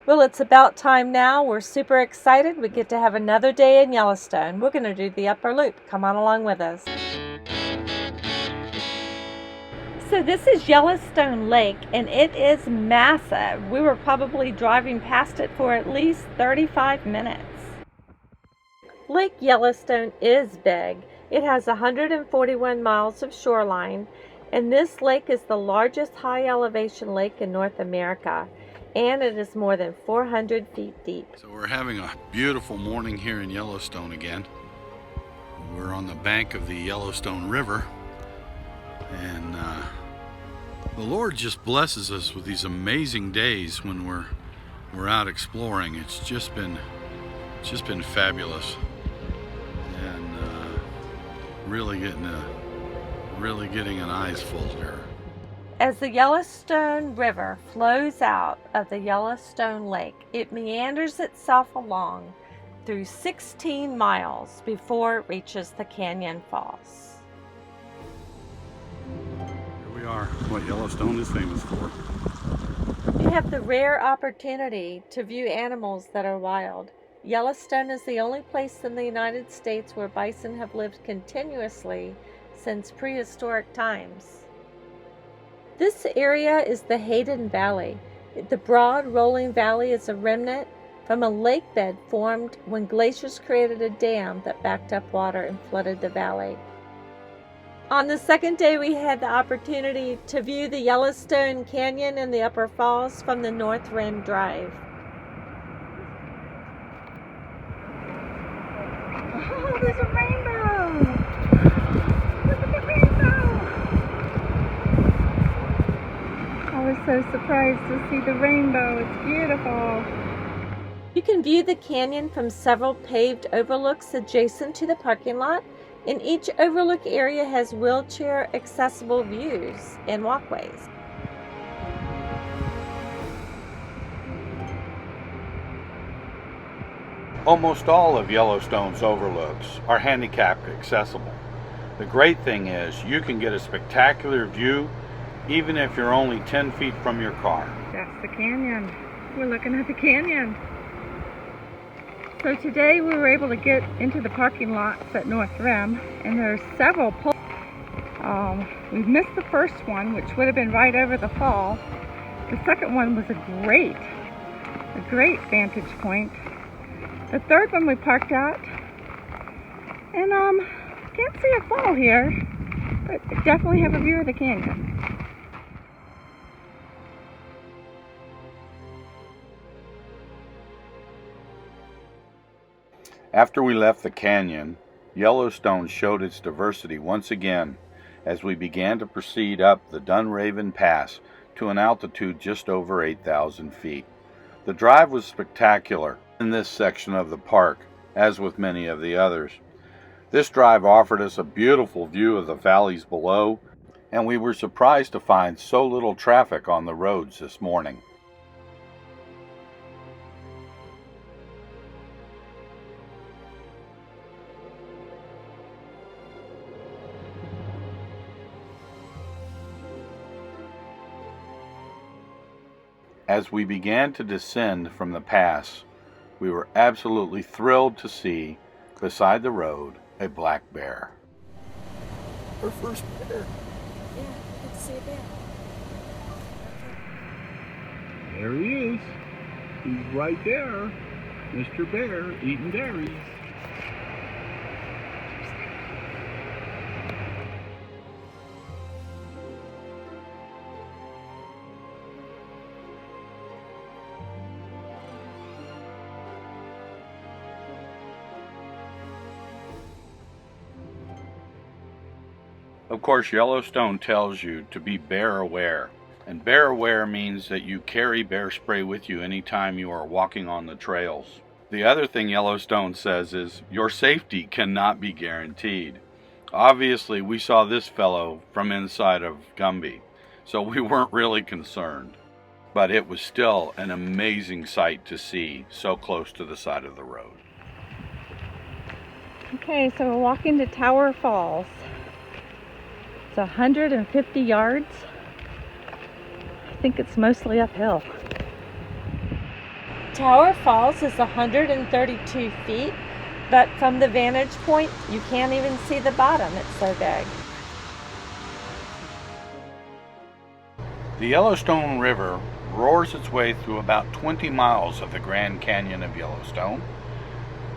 Well, it's about time now. We're super excited. We get to have another day in Yellowstone. We're going to do the Upper Loop. Come on along with us. So this is Yellowstone Lake, and it is massive. We were probably driving past it for at least 35 minutes. Lake Yellowstone is big. It has 141 miles of shoreline, and this lake is the largest high elevation lake in North America, and it is more than 400 feet deep. So we're having a beautiful morning here in Yellowstone again. We're on the bank of the Yellowstone River, and the Lord just blesses us with these amazing days when we're out exploring. It's just been fabulous, and really getting an eyes full here. As the Yellowstone River flows out of the Yellowstone Lake, it meanders itself along through 16 miles before it reaches the canyon falls. Here we are, what Yellowstone is famous for. You have the rare opportunity to view animals that are wild. Yellowstone is the only place in the United States where bison have lived continuously since prehistoric times. This area is the Hayden Valley. The broad rolling valley is a remnant from a lake bed formed when glaciers created a dam that backed up water and flooded the valley. On the second day, we had the opportunity to view the Yellowstone Canyon and the Upper Falls from the North Rim Drive. Oh, there's a rainbow! Look at the rainbow! I was so surprised to see the rainbow. It's beautiful. You can view the canyon from several paved overlooks adjacent to the parking lot, and each overlook area has wheelchair accessible views and walkways. Almost all of Yellowstone's overlooks are handicap accessible. The great thing is you can get a spectacular view even if you're only 10 feet from your car. That's the canyon. We're looking at the canyon. So today we were able to get into the parking lots at North Rim, and there's several poles. We've missed the first one, which would have been right over the fall. The second one was a great vantage point. The third one we parked at, and can't see a fall here, but definitely have a view of the canyon. After we left the canyon, Yellowstone showed its diversity once again as we began to proceed up the Dunraven Pass to an altitude just over 8,000 feet. The drive was spectacular in this section of the park, as with many of the others. This drive offered us a beautiful view of the valleys below, and we were surprised to find so little traffic on the roads this morning. As we began to descend from the pass, we were absolutely thrilled to see, beside the road, a black bear. Our first bear. Yeah, good to see a bear. There he is. He's right there. Mr. Bear eating berries. Of course, Yellowstone tells you to be bear aware. And bear aware means that you carry bear spray with you anytime you are walking on the trails. The other thing Yellowstone says is your safety cannot be guaranteed. Obviously, we saw this fellow from inside of Gumby, so we weren't really concerned. But it was still an amazing sight to see so close to the side of the road. Okay, so we're walking to Tower Falls. It's 150 yards. I think it's mostly uphill. Tower Falls is 132 feet, but from the vantage point, you can't even see the bottom. It's so big. The Yellowstone River roars its way through about 20 miles of the Grand Canyon of Yellowstone.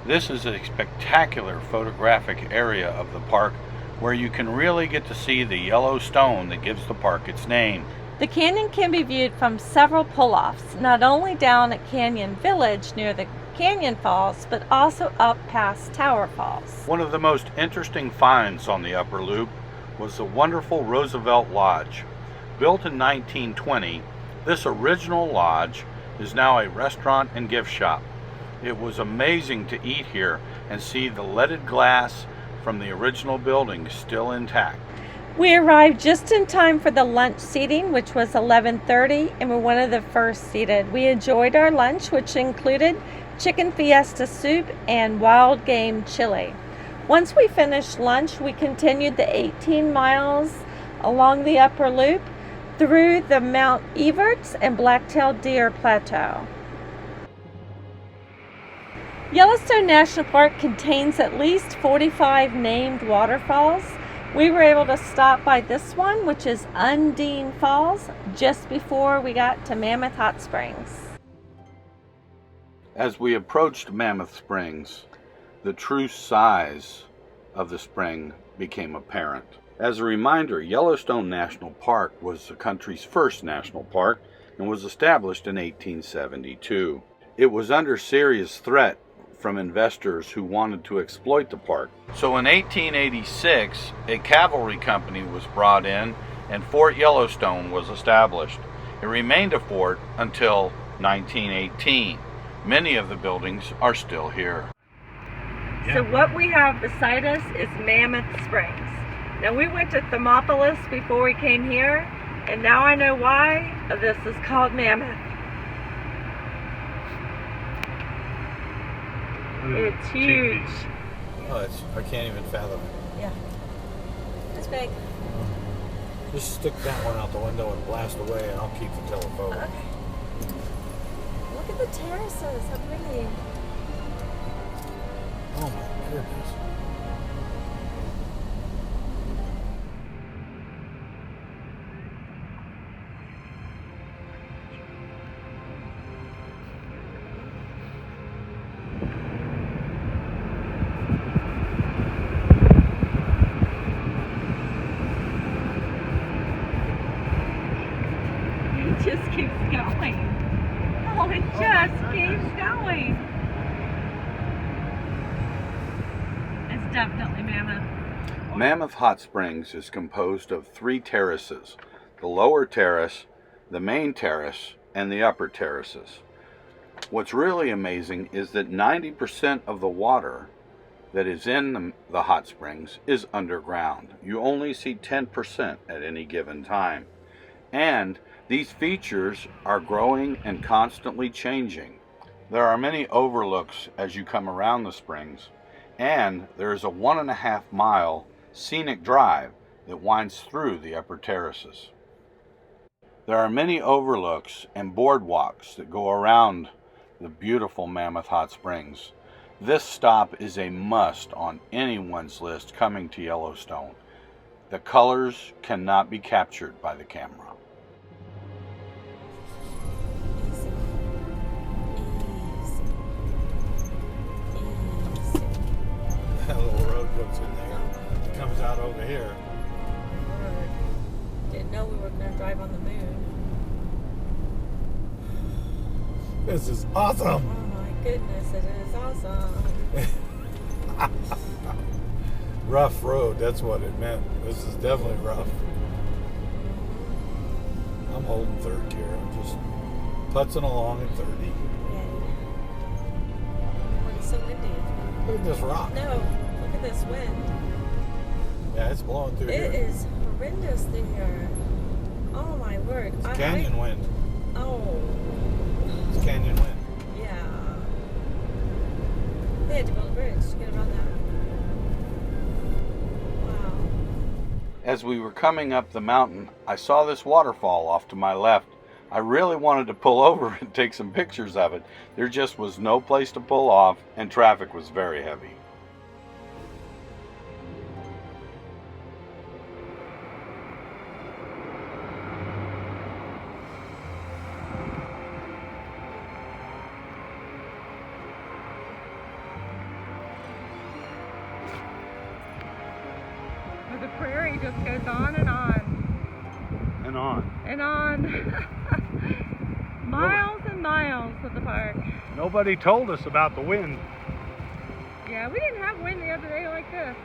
This is a spectacular photographic area of the park where you can really get to see the Yellowstone that gives the park its name. The canyon can be viewed from several pull-offs, not only down at Canyon Village near the Canyon Falls, but also up past Tower Falls. One of the most interesting finds on the Upper Loop was the wonderful Roosevelt Lodge. Built in 1920, this original lodge is now a restaurant and gift shop. It was amazing to eat here and see the leaded glass from the original building still intact. We arrived just in time for the lunch seating, which was 11:30, and were one of the first seated. We enjoyed our lunch, which included chicken fiesta soup and wild game chili. Once we finished lunch, we continued the 18 miles along the Upper Loop through the Mount Everts and Black-tailed Deer Plateau. Yellowstone National Park contains at least 45 named waterfalls. We were able to stop by this one, which is Undine Falls, just before we got to Mammoth Hot Springs. As we approached Mammoth Springs, the true size of the spring became apparent. As a reminder, Yellowstone National Park was the country's first national park and was established in 1872. It was under serious threat from investors who wanted to exploit the park. So in 1886, a cavalry company was brought in and Fort Yellowstone was established. It remained a fort until 1918. Many of the buildings are still here. So what we have beside us is Mammoth Springs. Now we went to Thermopolis before we came here, and now I know why this is called Mammoth. It's huge. Oh, I can't even fathom it. Yeah. It's big. Just stick that one out the window and blast away, and I'll keep the telephoto. Okay. Look at the terraces. How pretty. Oh my goodness. It just keeps going. Oh, it just keeps going. It's definitely Mammoth. Mammoth Hot Springs is composed of 3 terraces: the lower terrace, the main terrace, and the upper terraces. What's really amazing is that 90% of the water that is in the hot springs is underground. You only see 10% at any given time. And these features are growing and constantly changing. There are many overlooks as you come around the springs, and there is a 1.5 mile scenic drive that winds through the upper terraces. There are many overlooks and boardwalks that go around the beautiful Mammoth Hot Springs. This stop is a must on anyone's list coming to Yellowstone. The colors cannot be captured by the camera. That little road goes in there. It comes out over here. Didn't know we were going to drive on the moon. This is awesome. Oh my goodness, it is awesome. Rough road, that's what it meant. This is definitely rough. I'm holding third gear. I'm just putzing along at 30. When it's so windy. Look at this rock. No, look at this wind. Yeah, it's blowing through here. It is horrendous through here. Oh my word. It's canyon wind. Oh. It's canyon wind. Yeah. They had to build a bridge to get around that. Wow. As we were coming up the mountain, I saw this waterfall off to my left, I really wanted to pull over and take some pictures of it. There just was no place to pull off, and traffic was very heavy. The prairie just goes on and on. And on. And on. Miles and miles of the park. Nobody told us about the wind. Yeah, we didn't have wind the other day like this.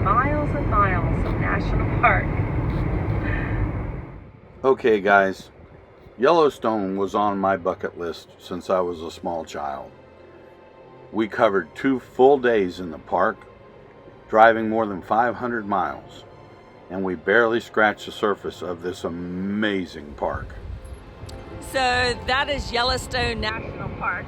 Miles and miles of national park. Okay guys, Yellowstone was on my bucket list since I was a small child. We covered 2 full days in the park, driving more than 500 miles, and we barely scratched the surface of this amazing park. So that is Yellowstone National Park,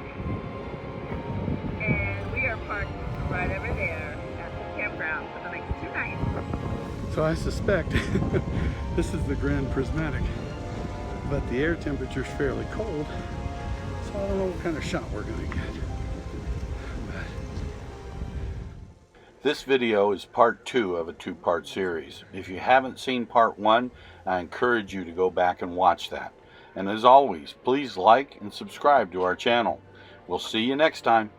and we are parked right over there at the campground for the next 2 nights. So I suspect this is the Grand Prismatic, but the air temperature is fairly cold, so I don't know what kind of shot we're going to get. This video is part 2 of a 2-part series. If you haven't seen part 1, I encourage you to go back and watch that. And as always, please like and subscribe to our channel. We'll see you next time.